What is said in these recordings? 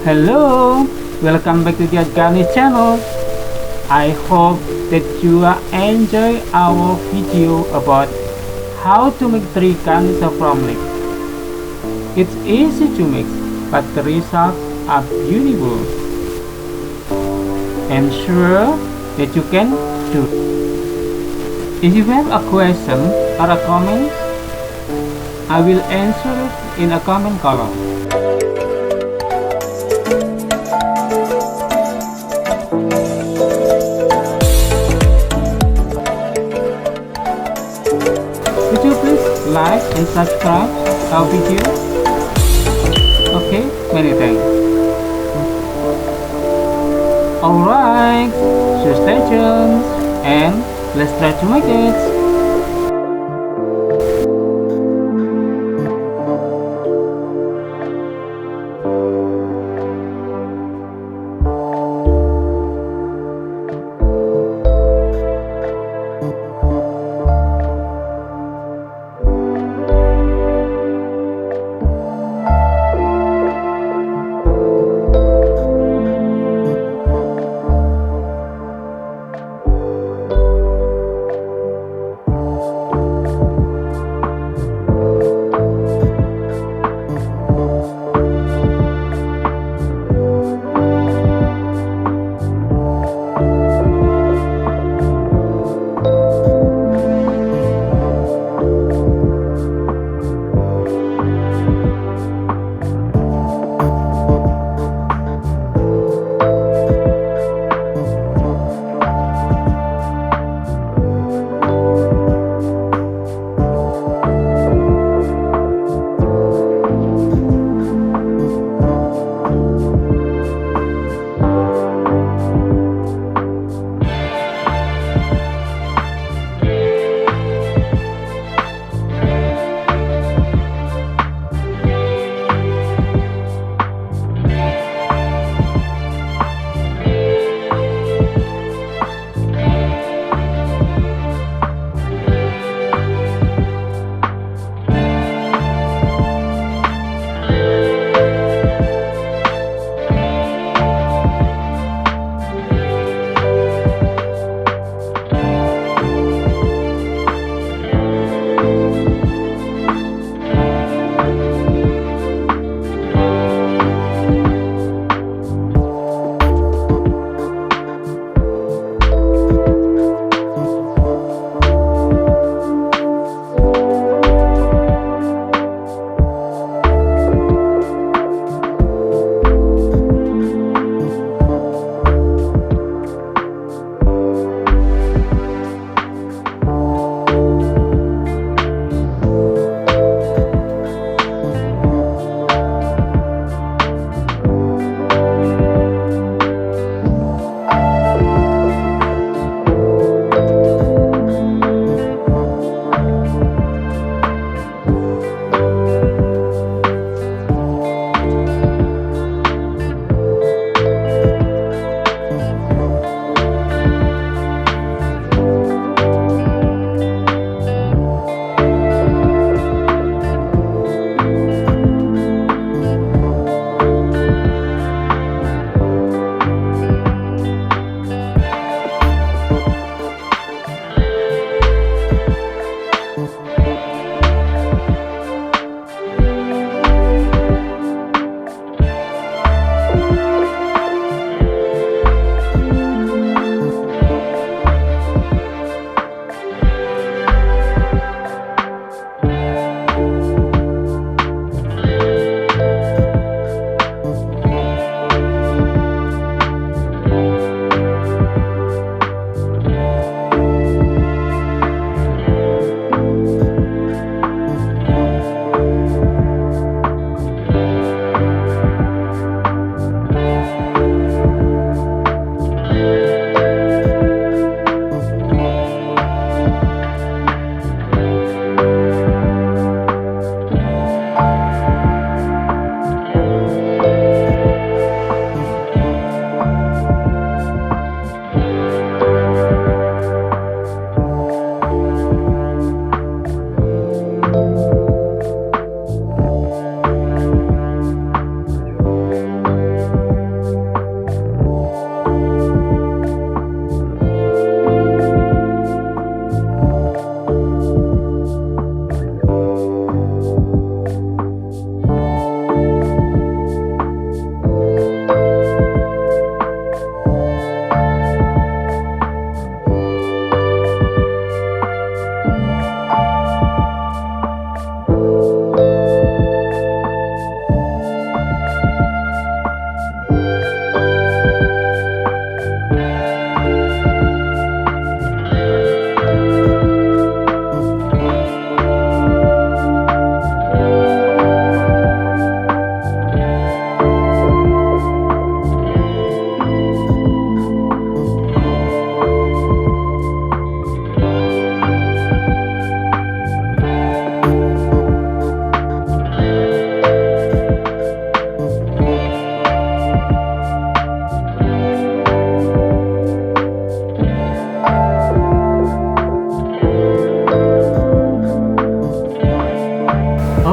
Hello, welcome back to the Garnish channel. I hope that you enjoy our video about how to make 3 kinds of from leek. It's easy to mix, but the results are beautiful. I'm sure that you can do. If you have a question or a comment, I will answer it in a comment column. Would you please like and subscribe our video? Okay, many thanks. Alright, so stay tuned and let's try to make it.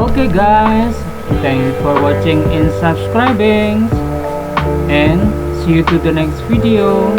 Okay guys, thanks for watching and subscribing, and see you to the next video.